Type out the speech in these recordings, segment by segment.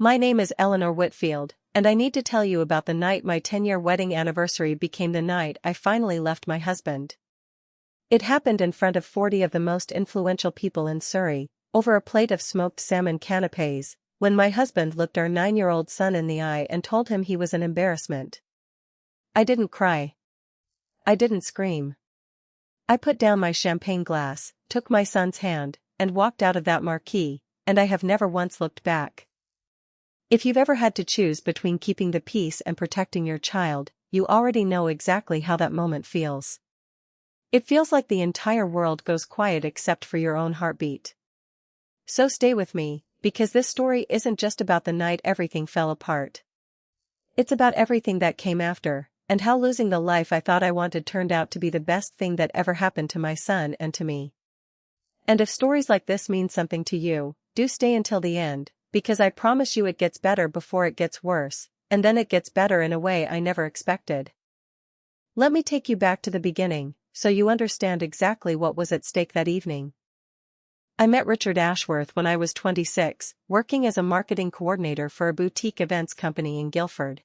My name is Eleanor Whitfield, and I need to tell you about the night my 10-year wedding anniversary became the night I finally left my husband. It happened in front of 40 of the most influential people in Surrey, over a plate of smoked salmon canapés, when my husband looked our 9-year-old son in the eye and told him he was an embarrassment. I didn't cry. I didn't scream. I put down my champagne glass, took my son's hand, and walked out of that marquee, and I have never once looked back. If you've ever had to choose between keeping the peace and protecting your child, you already know exactly how that moment feels. It feels like the entire world goes quiet except for your own heartbeat. So stay with me, because this story isn't just about the night everything fell apart. It's about everything that came after, and how losing the life I thought I wanted turned out to be the best thing that ever happened to my son and to me. And if stories like this mean something to you, do stay until the end, because I promise you it gets better before it gets worse, and then it gets better in a way I never expected. Let me take you back to the beginning, so you understand exactly what was at stake that evening. I met Richard Ashworth when I was 26, working as a marketing coordinator for a boutique events company in Guildford.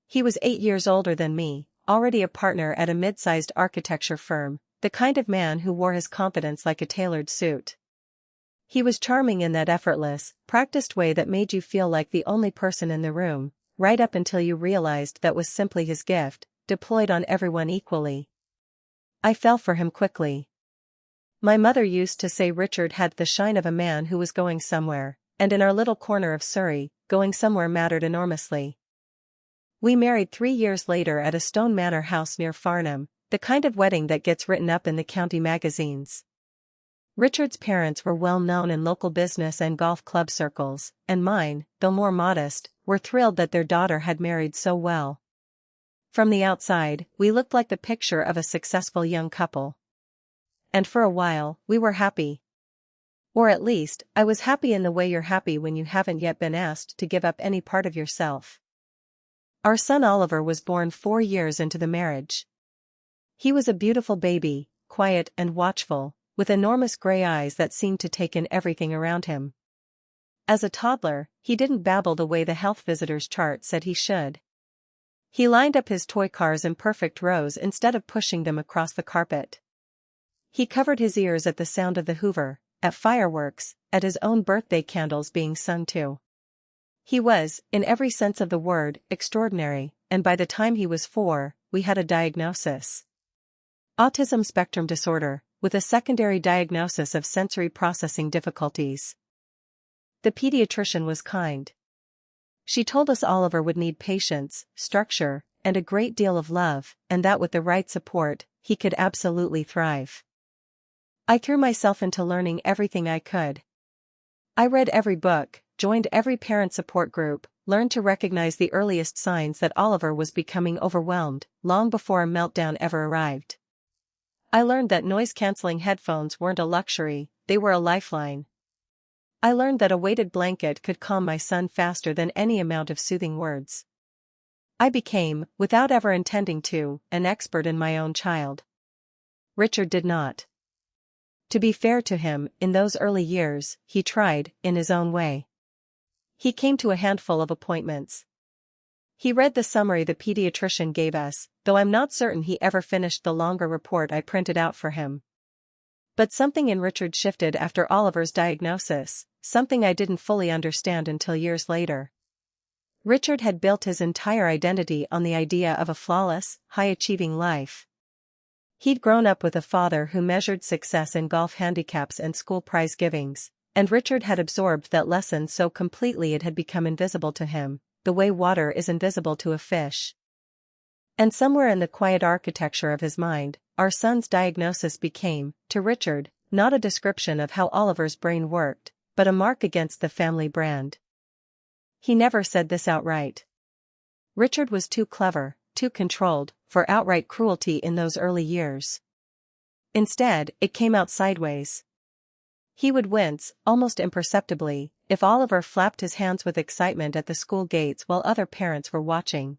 He was 8 years older than me, already a partner at a mid-sized architecture firm, the kind of man who wore his confidence like a tailored suit. He was charming in that effortless, practiced way that made you feel like the only person in the room, right up until you realized that was simply his gift, deployed on everyone equally. I fell for him quickly. My mother used to say Richard had the shine of a man who was going somewhere, and in our little corner of Surrey, going somewhere mattered enormously. We married 3 years later at a stone manor house near Farnham, the kind of wedding that gets written up in the county magazines. Richard's parents were well known in local business and golf club circles, and mine, though more modest, were thrilled that their daughter had married so well. From the outside, we looked like the picture of a successful young couple. And for a while, we were happy. Or at least, I was happy in the way you're happy when you haven't yet been asked to give up any part of yourself. Our son Oliver was born 4 years into the marriage. He was a beautiful baby, quiet and watchful, with enormous gray eyes that seemed to take in everything around him. As a toddler, he didn't babble the way the health visitor's chart said he should. He lined up his toy cars in perfect rows instead of pushing them across the carpet. He covered his ears at the sound of the Hoover, at fireworks, at his own birthday candles being sung to. He was, in every sense of the word, extraordinary, and by the time he was 4, we had a diagnosis. Autism spectrum disorder, with a secondary diagnosis of sensory processing difficulties. The pediatrician was kind. She told us Oliver would need patience, structure, and a great deal of love, and that with the right support, he could absolutely thrive. I threw myself into learning everything I could. I read every book, joined every parent support group, learned to recognize the earliest signs that Oliver was becoming overwhelmed, long before a meltdown ever arrived. I learned that noise-canceling headphones weren't a luxury, they were a lifeline. I learned that a weighted blanket could calm my son faster than any amount of soothing words. I became, without ever intending to, an expert in my own child. Richard did not. To be fair to him, in those early years, he tried, in his own way. He came to a handful of appointments. He read the summary the pediatrician gave us, though I'm not certain he ever finished the longer report I printed out for him. But something in Richard shifted after Oliver's diagnosis, something I didn't fully understand until years later. Richard had built his entire identity on the idea of a flawless, high-achieving life. He'd grown up with a father who measured success in golf handicaps and school prize givings, and Richard had absorbed that lesson so completely it had become invisible to him, the way water is invisible to a fish. And somewhere in the quiet architecture of his mind, our son's diagnosis became, to Richard, not a description of how Oliver's brain worked, but a mark against the family brand. He never said this outright. Richard was too clever, too controlled, for outright cruelty in those early years. Instead, it came out sideways. He would wince, almost imperceptibly, if Oliver flapped his hands with excitement at the school gates while other parents were watching.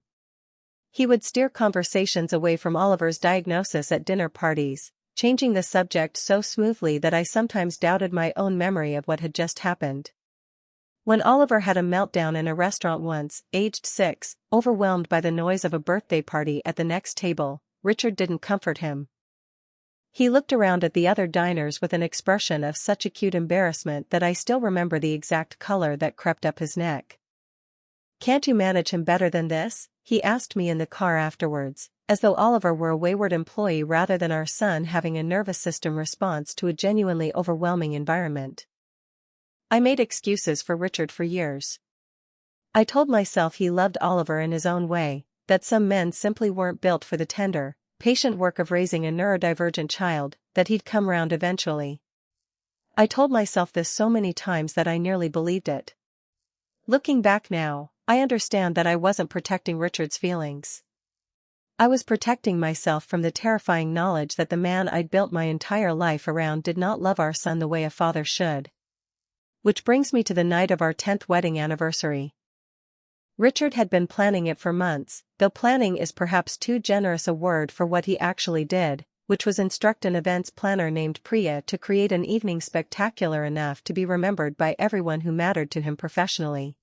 He would steer conversations away from Oliver's diagnosis at dinner parties, changing the subject so smoothly that I sometimes doubted my own memory of what had just happened. When Oliver had a meltdown in a restaurant once, aged 6, overwhelmed by the noise of a birthday party at the next table, Richard didn't comfort him. He looked around at the other diners with an expression of such acute embarrassment that I still remember the exact color that crept up his neck. "Can't you manage him better than this?" he asked me in the car afterwards, as though Oliver were a wayward employee rather than our son having a nervous system response to a genuinely overwhelming environment. I made excuses for Richard for years. I told myself he loved Oliver in his own way, that some men simply weren't built for the tender, patient work of raising a neurodivergent child, that he'd come round eventually. I told myself this so many times that I nearly believed it. Looking back now, I understand that I wasn't protecting Richard's feelings. I was protecting myself from the terrifying knowledge that the man I'd built my entire life around did not love our son the way a father should. Which brings me to the night of our 10th wedding anniversary. Richard had been planning it for months, though planning is perhaps too generous a word for what he actually did, which was instruct an events planner named Priya to create an evening spectacular enough to be remembered by everyone who mattered to him professionally.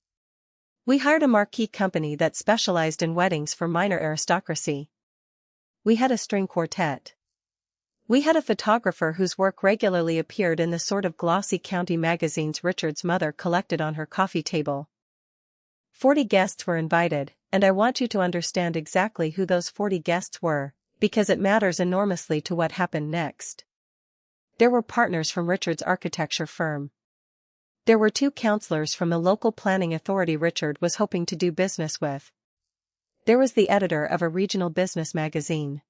We hired a marquee company that specialized in weddings for minor aristocracy. We had a string quartet. We had a photographer whose work regularly appeared in the sort of glossy county magazines Richard's mother collected on her coffee table. 40 guests were invited, and I want you to understand exactly who those 40 guests were, because it matters enormously to what happened next. There were partners from Richard's architecture firm. There were 2 counselors from the local planning authority Richard was hoping to do business with. There was the editor of a regional business magazine.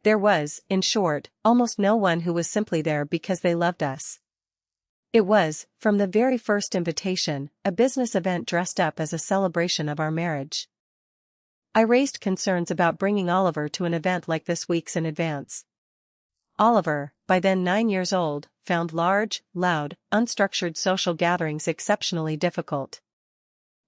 There was, in short, almost no one who was simply there because they loved us. It was, from the very first invitation, a business event dressed up as a celebration of our marriage. I raised concerns about bringing Oliver to an event like this weeks in advance. Oliver, by then 9 years old, found large, loud, unstructured social gatherings exceptionally difficult.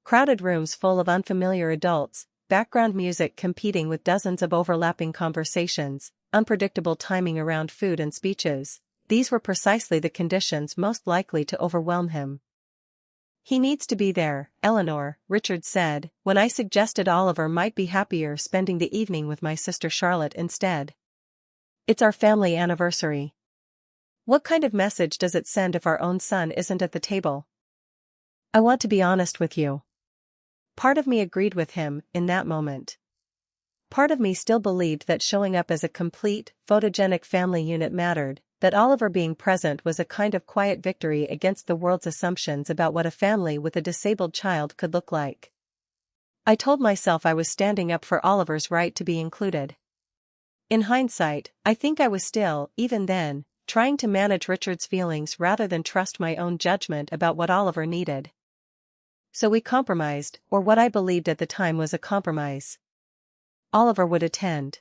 Crowded rooms full of unfamiliar adults, background music competing with dozens of overlapping conversations, unpredictable timing around food and speeches, these were precisely the conditions most likely to overwhelm him. "He needs to be there, Eleanor," Richard said, when I suggested Oliver might be happier spending the evening with my sister Charlotte instead. "It's our family anniversary. What kind of message does it send if our own son isn't at the table?" I want to be honest with you. Part of me agreed with him in that moment. Part of me still believed that showing up as a complete, photogenic family unit mattered, that Oliver being present was a kind of quiet victory against the world's assumptions about what a family with a disabled child could look like. I told myself I was standing up for Oliver's right to be included. In hindsight, I think I was still, even then, trying to manage Richard's feelings rather than trust my own judgment about what Oliver needed. So we compromised, or what I believed at the time was a compromise. Oliver would attend.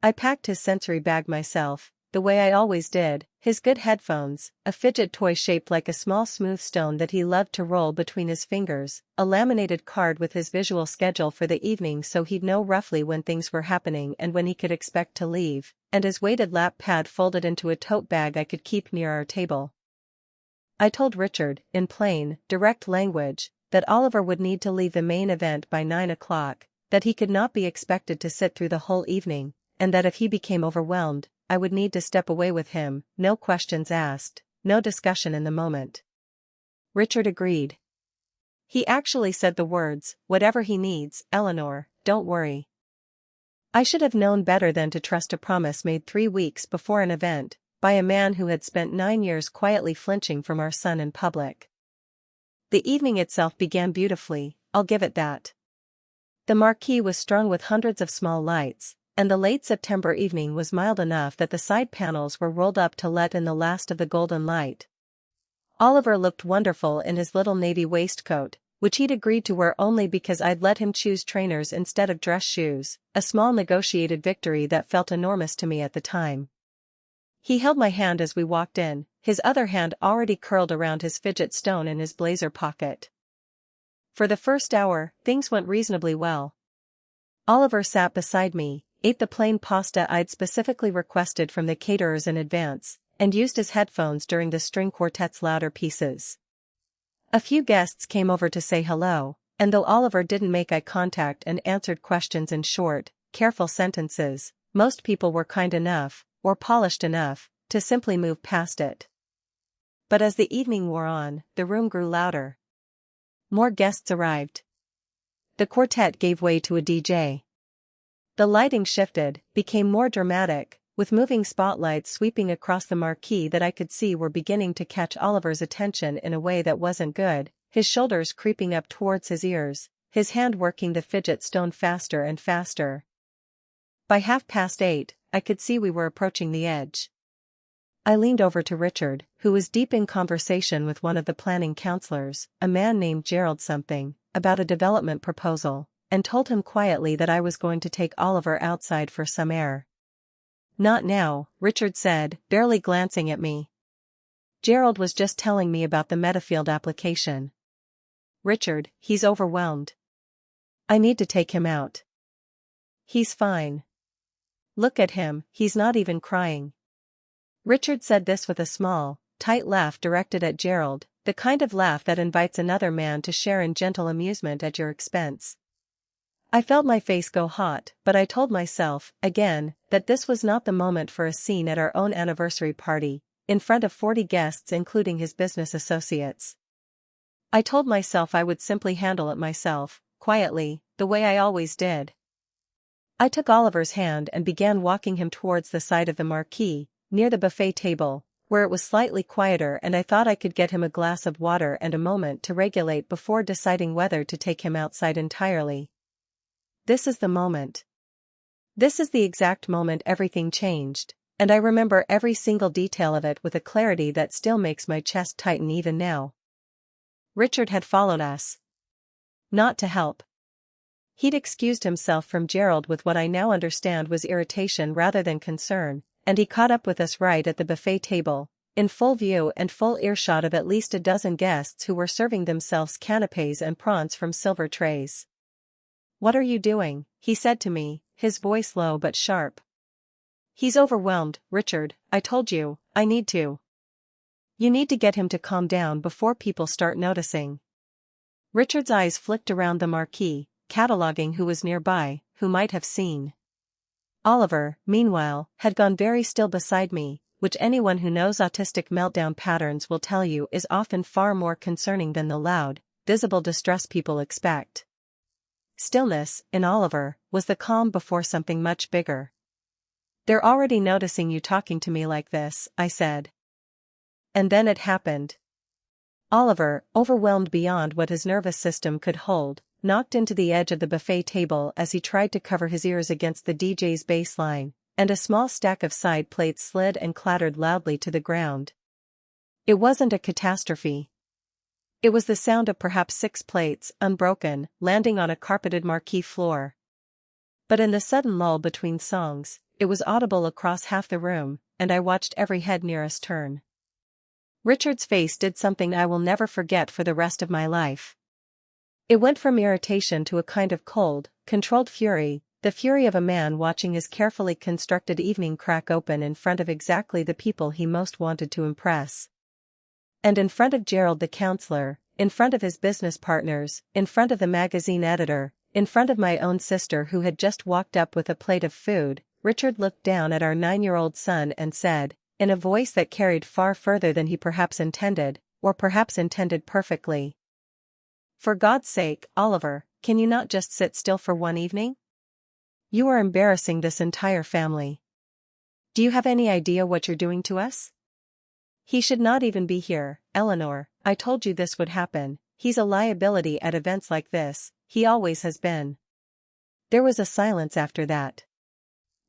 I packed his sensory bag myself, the way I always did, his good headphones, a fidget toy shaped like a small smooth stone that he loved to roll between his fingers, a laminated card with his visual schedule for the evening so he'd know roughly when things were happening and when he could expect to leave, and his weighted lap pad folded into a tote bag I could keep near our table. I told Richard, in plain, direct language, that Oliver would need to leave the main event by 9 o'clock, that he could not be expected to sit through the whole evening, and that if he became overwhelmed, I would need to step away with him, no questions asked, no discussion in the moment. Richard agreed. He actually said the words, "Whatever he needs, Eleanor, don't worry." I should have known better than to trust a promise made 3 weeks before an event, by a man who had spent 9 years quietly flinching from our son in public. The evening itself began beautifully, I'll give it that. The marquee was strung with hundreds of small lights, and the late September evening was mild enough that the side panels were rolled up to let in the last of the golden light. Oliver looked wonderful in his little navy waistcoat, which he'd agreed to wear only because I'd let him choose trainers instead of dress shoes, a small negotiated victory that felt enormous to me at the time. He held my hand as we walked in, his other hand already curled around his fidget stone in his blazer pocket. For the first hour, things went reasonably well. Oliver sat beside me, ate the plain pasta I'd specifically requested from the caterers in advance, and used his headphones during the string quartet's louder pieces. A few guests came over to say hello, and though Oliver didn't make eye contact and answered questions in short, careful sentences, most people were kind enough, or polished enough, to simply move past it. But as the evening wore on, the room grew louder. More guests arrived. The quartet gave way to a DJ. The lighting shifted, became more dramatic, with moving spotlights sweeping across the marquee that I could see were beginning to catch Oliver's attention in a way that wasn't good, his shoulders creeping up towards his ears, his hand working the fidget stone faster and faster. By 8:30, I could see we were approaching the edge. I leaned over to Richard, who was deep in conversation with one of the planning counselors, a man named Gerald something, about a development proposal, and told him quietly that I was going to take Oliver outside for some air. "Not now," Richard said, barely glancing at me. "Gerald was just telling me about the Metafield application. Richard, he's overwhelmed. I need to take him out. He's fine. Look at him, he's not even crying." Richard said this with a small, tight laugh directed at Gerald, the kind of laugh that invites another man to share in gentle amusement at your expense. I felt my face go hot, but I told myself, again, that this was not the moment for a scene at our own anniversary party, in front of 40 guests including his business associates. I told myself I would simply handle it myself, quietly, the way I always did. I took Oliver's hand and began walking him towards the side of the marquee, near the buffet table, where it was slightly quieter and I thought I could get him a glass of water and a moment to regulate before deciding whether to take him outside entirely. This is the moment. This is the exact moment everything changed, and I remember every single detail of it with a clarity that still makes my chest tighten even now. Richard had followed us. Not to help. He'd excused himself from Gerald with what I now understand was irritation rather than concern, and he caught up with us right at the buffet table, in full view and full earshot of at least a dozen guests who were serving themselves canapés and prawns from silver trays. "What are you doing?" he said to me, his voice low but sharp. "He's overwhelmed, Richard, I told you, I need to. You need to get him to calm down before people start noticing." Richard's eyes flicked around the marquee, cataloging who was nearby, who might have seen. Oliver, meanwhile, had gone very still beside me, which anyone who knows autistic meltdown patterns will tell you is often far more concerning than the loud, visible distress people expect. Stillness, in Oliver, was the calm before something much bigger. "They're already noticing you talking to me like this," I said. And then it happened. Oliver, overwhelmed beyond what his nervous system could hold, knocked into the edge of the buffet table as he tried to cover his ears against the DJ's bass line, and a small stack of side plates slid and clattered loudly to the ground. It wasn't a catastrophe. It was the sound of perhaps 6 plates, unbroken, landing on a carpeted marquee floor. But in the sudden lull between songs, it was audible across half the room, and I watched every head near us turn. Richard's face did something I will never forget for the rest of my life. It went from irritation to a kind of cold, controlled fury, the fury of a man watching his carefully constructed evening crack open in front of exactly the people he most wanted to impress. And in front of Gerald the counselor, in front of his business partners, in front of the magazine editor, in front of my own sister who had just walked up with a plate of food, Richard looked down at our 9-year-old son and said, in a voice that carried far further than he perhaps intended, or perhaps intended perfectly, "For God's sake, Oliver, can you not just sit still for one evening? You are embarrassing this entire family. Do you have any idea what you're doing to us? He should not even be here, Eleanor, I told you this would happen, he's a liability at events like this, he always has been." There was a silence after that.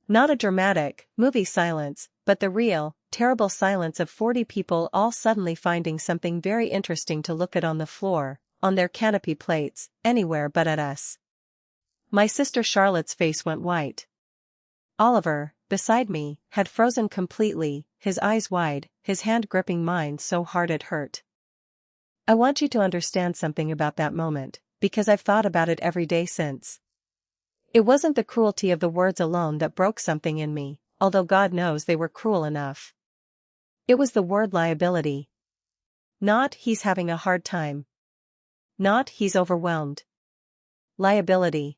Not a dramatic, movie silence, but the real, terrible silence of 40 people all suddenly finding something very interesting to look at on the floor, on their canopy plates, anywhere but at us. My sister Charlotte's face went white. Oliver, beside me, had frozen completely, his eyes wide, his hand gripping mine so hard it hurt. I want you to understand something about that moment, because I've thought about it every day since. It wasn't the cruelty of the words alone that broke something in me, although God knows they were cruel enough. It was the word liability. Not, "he's having a hard time," Not he's overwhelmed. Liability.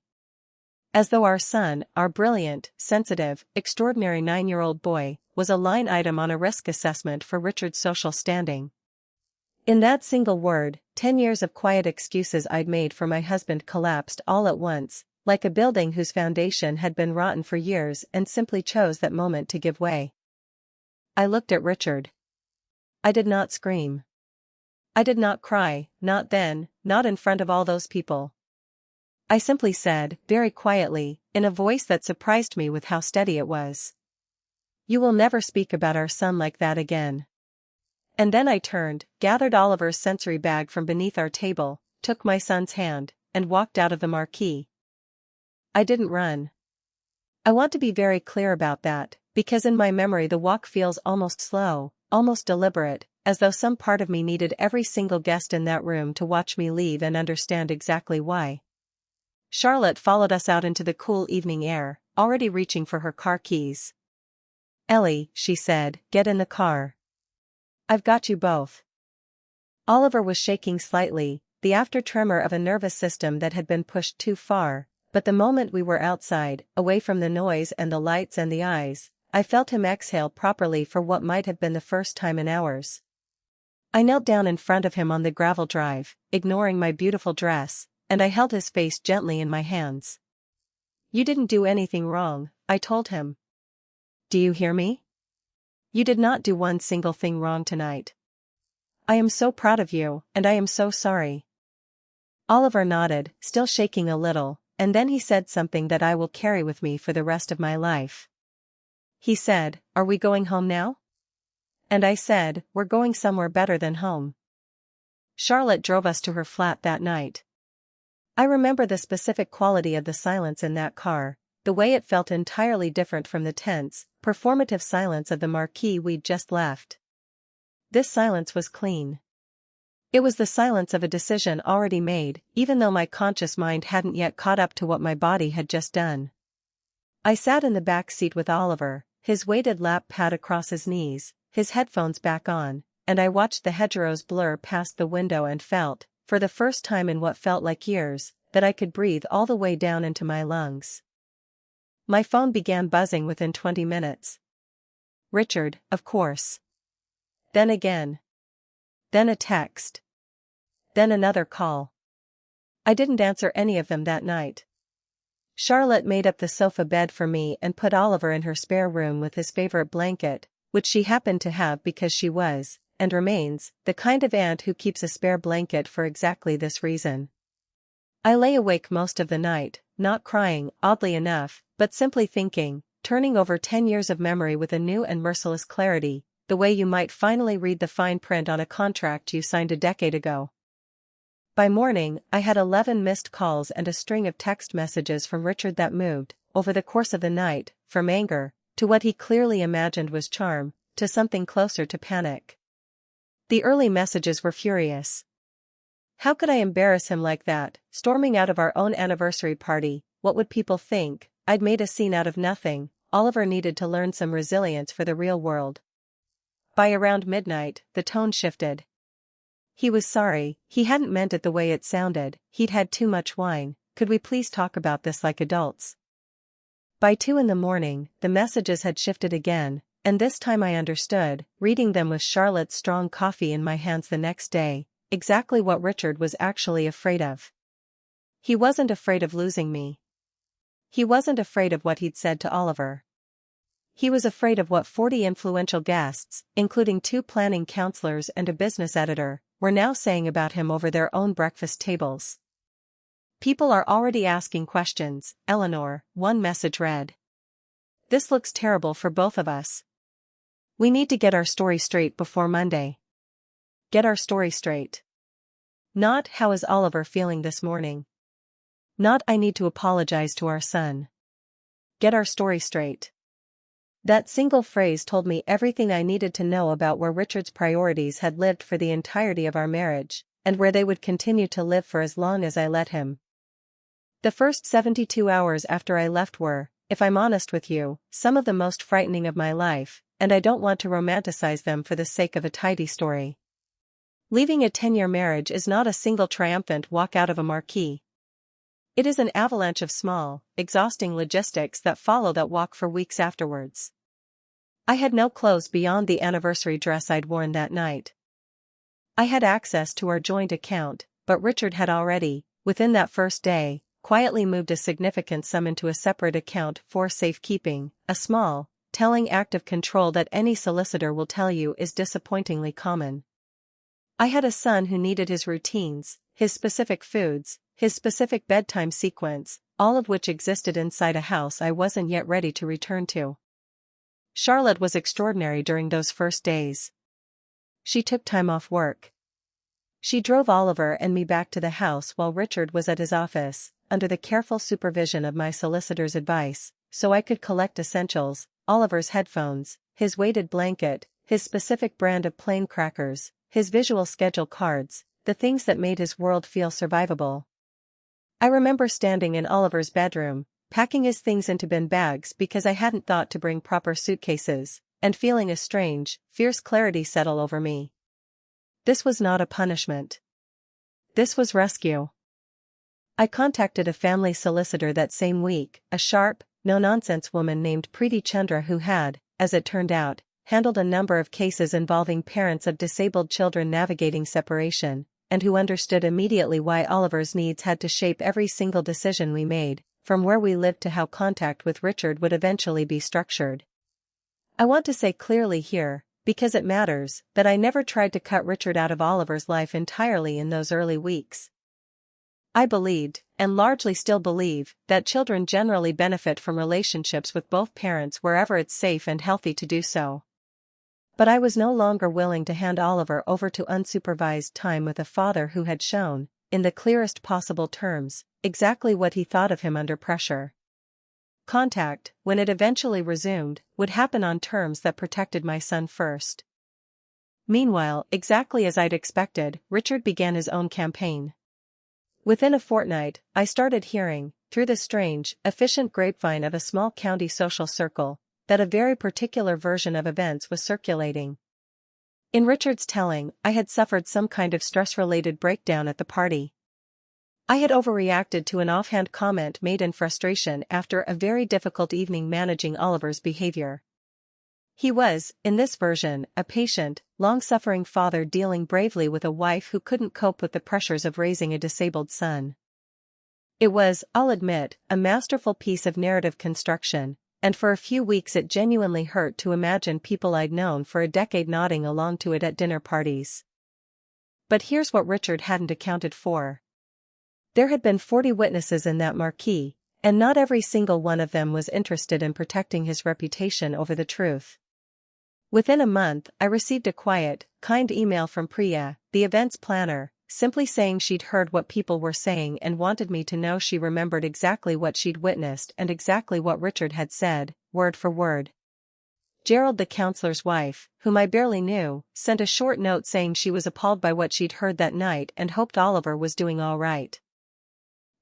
As though our son, our brilliant, sensitive, extraordinary 9-year-old boy, was a line item on a risk assessment for Richard's social standing. In that single word, 10 years of quiet excuses I'd made for my husband collapsed all at once, like a building whose foundation had been rotten for years and simply chose that moment to give way. I looked at Richard. I did not scream. I did not cry, not then, not in front of all those people. I simply said, very quietly, in a voice that surprised me with how steady it was, "You will never speak about our son like that again." And then I turned, gathered Oliver's sensory bag from beneath our table, took my son's hand, and walked out of the marquee. I didn't run. I want to be very clear about that, because in my memory the walk feels almost slow, almost deliberate, as though some part of me needed every single guest in that room to watch me leave and understand exactly why. Charlotte followed us out into the cool evening air, already reaching for her car keys. "Ellie," she said, "get in the car. I've got you both." Oliver was shaking slightly, the after-tremor of a nervous system that had been pushed too far, but the moment we were outside, away from the noise and the lights and the eyes, I felt him exhale properly for what might have been the first time in hours. I knelt down in front of him on the gravel drive, ignoring my beautiful dress, and I held his face gently in my hands. "You didn't do anything wrong," I told him. "Do you hear me? You did not do one single thing wrong tonight. I am so proud of you, and I am so sorry." Oliver nodded, still shaking a little, and then he said something that I will carry with me for the rest of my life. He said, "Are we going home now?" And I said, "We're going somewhere better than home." Charlotte drove us to her flat that night. I remember the specific quality of the silence in that car, the way it felt entirely different from the tense, performative silence of the marquee we'd just left. This silence was clean. It was the silence of a decision already made, even though my conscious mind hadn't yet caught up to what my body had just done. I sat in the back seat with Oliver, his weighted lap pad across his knees, his headphones back on, and I watched the hedgerows blur past the window and felt, for the first time in what felt like years, that I could breathe all the way down into my lungs. My phone began buzzing within 20 minutes. Richard, of course. Then again. Then a text. Then another call. I didn't answer any of them that night. Charlotte made up the sofa bed for me and put Oliver in her spare room with his favorite blanket, which she happened to have because she was, and remains, the kind of aunt who keeps a spare blanket for exactly this reason. I lay awake most of the night, not crying, oddly enough, but simply thinking, turning over 10 years of memory with a new and merciless clarity, the way you might finally read the fine print on a contract you signed a decade ago. By morning, I had 11 missed calls and a string of text messages from Richard that moved, over the course of the night, from anger, to what he clearly imagined was charm, to something closer to panic. The early messages were furious. How could I embarrass him like that, storming out of our own anniversary party? What would people think? I'd made a scene out of nothing. Oliver needed to learn some resilience for the real world. By around midnight, the tone shifted. He was sorry, he hadn't meant it the way it sounded, he'd had too much wine, could we please talk about this like adults? By 2 in the morning, the messages had shifted again, and this time I understood, reading them with Charlotte's strong coffee in my hands the next day, exactly what Richard was actually afraid of. He wasn't afraid of losing me. He wasn't afraid of what he'd said to Oliver. He was afraid of what 40 influential guests, including 2 planning counselors and a business editor, were now saying about him over their own breakfast tables. "People are already asking questions," Eleanor, one message read. "This looks terrible for both of us. We need to get our story straight before Monday." Get our story straight. Not, how is Oliver feeling this morning? Not, I need to apologize to our son. Get our story straight. That single phrase told me everything I needed to know about where Richard's priorities had lived for the entirety of our marriage, and where they would continue to live for as long as I let him. The first 72 hours after I left were, if I'm honest with you, some of the most frightening of my life, and I don't want to romanticize them for the sake of a tidy story. Leaving a 10-year marriage is not a single triumphant walk out of a marquee. It is an avalanche of small, exhausting logistics that follow that walk for weeks afterwards. I had no clothes beyond the anniversary dress I'd worn that night. I had access to our joint account, but Richard had already, within that first day, quietly moved a significant sum into a separate account for safekeeping, a small, telling act of control that any solicitor will tell you is disappointingly common. I had a son who needed his routines, his specific foods, his specific bedtime sequence, all of which existed inside a house I wasn't yet ready to return to. Charlotte was extraordinary during those first days. She took time off work. She drove Oliver and me back to the house while Richard was at his office, under the careful supervision of my solicitor's advice, so I could collect essentials: Oliver's headphones, his weighted blanket, his specific brand of plain crackers, his visual schedule cards, the things that made his world feel survivable. I remember standing in Oliver's bedroom, packing his things into bin bags because I hadn't thought to bring proper suitcases, and feeling a strange, fierce clarity settle over me. This was not a punishment. This was rescue. I contacted a family solicitor that same week, a sharp, no-nonsense woman named Preeti Chandra who had, as it turned out, handled a number of cases involving parents of disabled children navigating separation, and who understood immediately why Oliver's needs had to shape every single decision we made, from where we lived to how contact with Richard would eventually be structured. I want to say clearly here, because it matters, that I never tried to cut Richard out of Oliver's life entirely in those early weeks. I believed, and largely still believe, that children generally benefit from relationships with both parents wherever it's safe and healthy to do so. But I was no longer willing to hand Oliver over to unsupervised time with a father who had shown, in the clearest possible terms, exactly what he thought of him under pressure. Contact, when it eventually resumed, would happen on terms that protected my son first. Meanwhile, exactly as I'd expected, Richard began his own campaign. Within a fortnight, I started hearing, through the strange, efficient grapevine of a small county social circle, that a very particular version of events was circulating. In Richard's telling, I had suffered some kind of stress-related breakdown at the party. I had overreacted to an offhand comment made in frustration after a very difficult evening managing Oliver's behavior. He was, in this version, a patient, long-suffering father dealing bravely with a wife who couldn't cope with the pressures of raising a disabled son. It was, I'll admit, a masterful piece of narrative construction, and for a few weeks it genuinely hurt to imagine people I'd known for a decade nodding along to it at dinner parties. But here's what Richard hadn't accounted for. There had been 40 witnesses in that marquee, and not every single one of them was interested in protecting his reputation over the truth. Within a month, I received a quiet, kind email from Priya, the events planner, simply saying she'd heard what people were saying and wanted me to know she remembered exactly what she'd witnessed and exactly what Richard had said, word for word. Gerald, the counselor's wife, whom I barely knew, sent a short note saying she was appalled by what she'd heard that night and hoped Oliver was doing all right.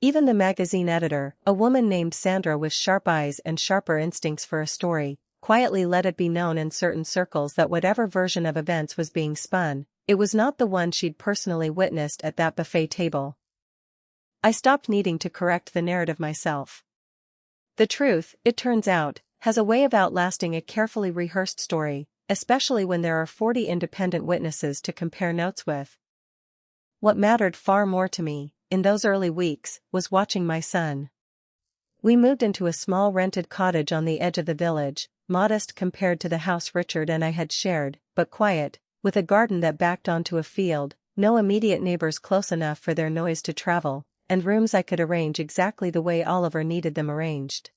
Even the magazine editor, a woman named Sandra with sharp eyes and sharper instincts for a story, quietly let it be known in certain circles that whatever version of events was being spun, it was not the one she'd personally witnessed at that buffet table. I stopped needing to correct the narrative myself. The truth, it turns out, has a way of outlasting a carefully rehearsed story, especially when there are 40 independent witnesses to compare notes with. What mattered far more to me, in those early weeks, was watching my son. We moved into a small rented cottage on the edge of the village, modest compared to the house Richard and I had shared, but quiet, with a garden that backed onto a field, no immediate neighbors close enough for their noise to travel, and rooms I could arrange exactly the way Oliver needed them arranged.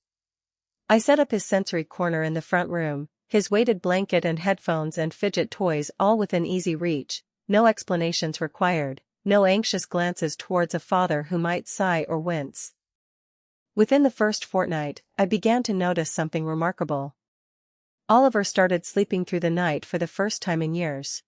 I set up his sensory corner in the front room, his weighted blanket and headphones and fidget toys all within easy reach, no explanations required, no anxious glances towards a father who might sigh or wince. Within the first fortnight, I began to notice something remarkable. Oliver started sleeping through the night for the first time in years.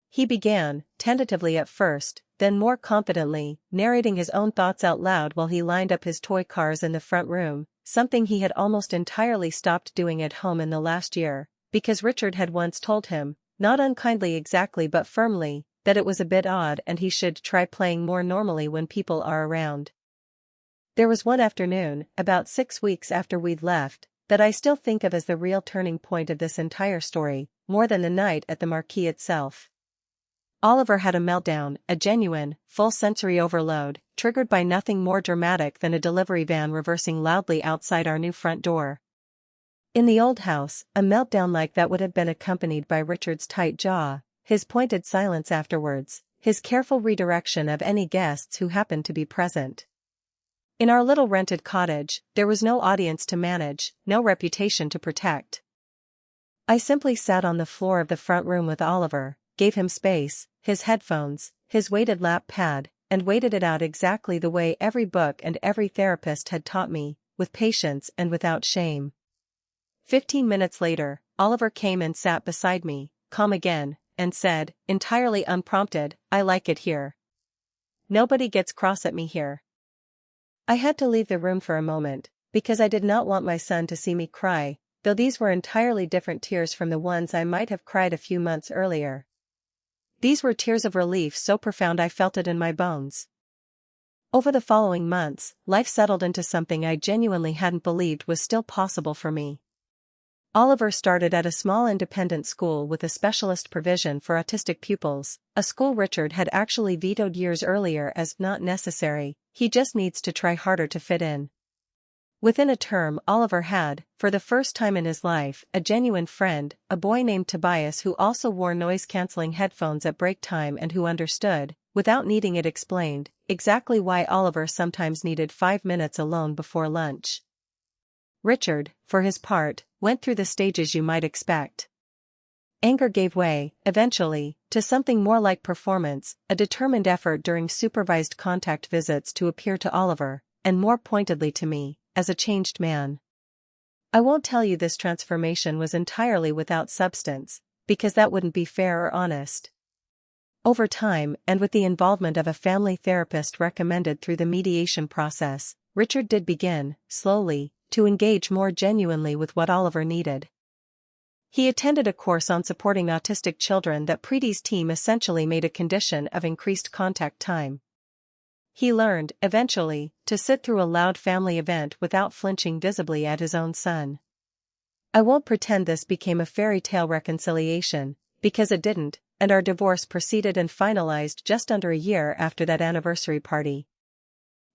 He began, tentatively at first, then more confidently, narrating his own thoughts out loud while he lined up his toy cars in the front room, something he had almost entirely stopped doing at home in the last year, because Richard had once told him, not unkindly exactly but firmly, that it was a bit odd and he should try playing more normally when people are around. There was one afternoon, about 6 weeks after we'd left, that I still think of as the real turning point of this entire story, more than the night at the marquee itself. Oliver had a meltdown, a genuine, full sensory overload, triggered by nothing more dramatic than a delivery van reversing loudly outside our new front door. In the old house, a meltdown like that would have been accompanied by Richard's tight jaw, his pointed silence afterwards, his careful redirection of any guests who happened to be present. In our little rented cottage, there was no audience to manage, no reputation to protect. I simply sat on the floor of the front room with Oliver, gave him space, his headphones, his weighted lap pad, and waited it out exactly the way every book and every therapist had taught me, with patience and without shame. 15 minutes later, Oliver came and sat beside me, calm again, and said, entirely unprompted, "I like it here. Nobody gets cross at me here." I had to leave the room for a moment, because I did not want my son to see me cry, though these were entirely different tears from the ones I might have cried a few months earlier. These were tears of relief so profound I felt it in my bones. Over the following months, life settled into something I genuinely hadn't believed was still possible for me. Oliver started at a small independent school with a specialist provision for autistic pupils, a school Richard had actually vetoed years earlier as not necessary, he just needs to try harder to fit in. Within a term, Oliver had, for the first time in his life, a genuine friend, a boy named Tobias who also wore noise-canceling headphones at break time and who understood, without needing it explained, exactly why Oliver sometimes needed 5 minutes alone before lunch. Richard, for his part, went through the stages you might expect. Anger gave way, eventually, to something more like performance, a determined effort during supervised contact visits to appear to Oliver, and more pointedly to me, as a changed man. I won't tell you this transformation was entirely without substance, because that wouldn't be fair or honest. Over time, and with the involvement of a family therapist recommended through the mediation process, Richard did begin, slowly, to engage more genuinely with what Oliver needed. He attended a course on supporting autistic children that Preeti's team essentially made a condition of increased contact time. He learned, eventually, to sit through a loud family event without flinching visibly at his own son. I won't pretend this became a fairy tale reconciliation, because it didn't, and our divorce proceeded and finalized just under a year after that anniversary party.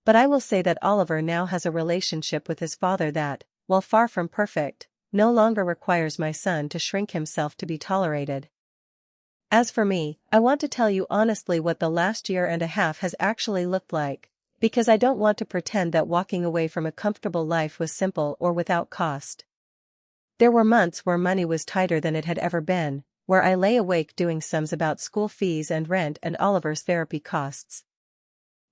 But I will say that Oliver now has a relationship with his father that, while far from perfect, no longer requires my son to shrink himself to be tolerated. As for me, I want to tell you honestly what the last year and a half has actually looked like, because I don't want to pretend that walking away from a comfortable life was simple or without cost. There were months where money was tighter than it had ever been, where I lay awake doing sums about school fees and rent and Oliver's therapy costs.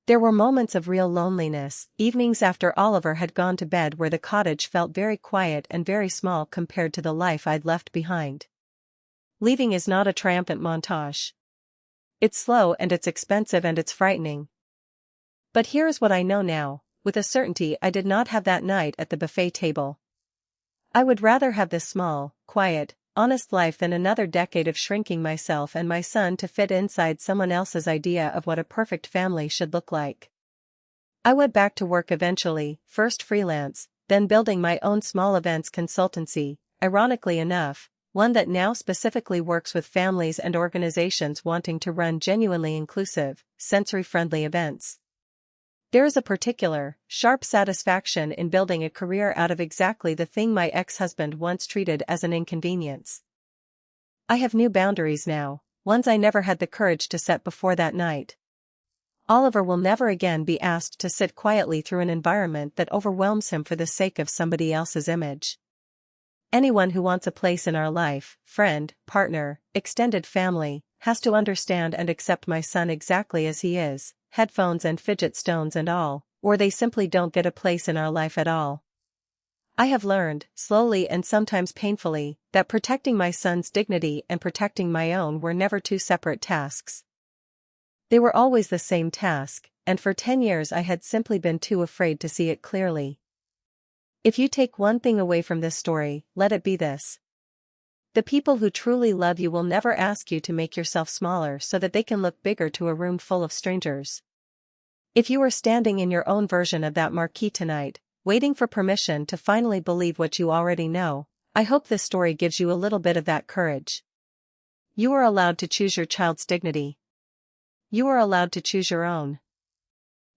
There were moments of real loneliness, evenings after Oliver had gone to bed where the cottage felt very quiet and very small compared to the life I'd left behind. Leaving is not a triumphant montage. It's slow and it's expensive and it's frightening. But here is what I know now, with a certainty I did not have that night at the buffet table. I would rather have this small, quiet, honest life than another decade of shrinking myself and my son to fit inside someone else's idea of what a perfect family should look like. I went back to work eventually, first freelance, then building my own small events consultancy, ironically enough, one that now specifically works with families and organizations wanting to run genuinely inclusive, sensory-friendly events. There is a particular, sharp satisfaction in building a career out of exactly the thing my ex-husband once treated as an inconvenience. I have new boundaries now, ones I never had the courage to set before that night. Oliver will never again be asked to sit quietly through an environment that overwhelms him for the sake of somebody else's image. Anyone who wants a place in our life, friend, partner, extended family, has to understand and accept my son exactly as he is, headphones and fidget stones and all, or they simply don't get a place in our life at all. I have learned, slowly and sometimes painfully, that protecting my son's dignity and protecting my own were never two separate tasks. They were always the same task, and for 10 years I had simply been too afraid to see it clearly. If you take one thing away from this story, let it be this. The people who truly love you will never ask you to make yourself smaller so that they can look bigger to a room full of strangers. If you were standing in your own version of that marquee tonight, waiting for permission to finally believe what you already know, I hope this story gives you a little bit of that courage. You are allowed to choose your child's dignity. You are allowed to choose your own.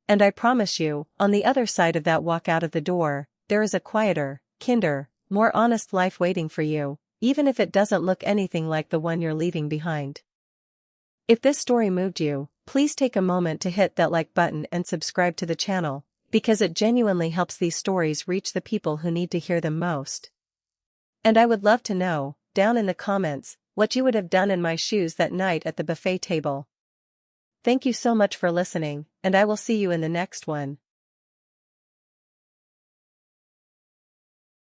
And I promise you, on the other side of that walk out of the door, there is a quieter, kinder, more honest life waiting for you, even if it doesn't look anything like the one you're leaving behind. If this story moved you, please take a moment to hit that like button and subscribe to the channel, because it genuinely helps these stories reach the people who need to hear them most. And I would love to know, down in the comments, what you would have done in my shoes that night at the buffet table. Thank you so much for listening, and I will see you in the next one.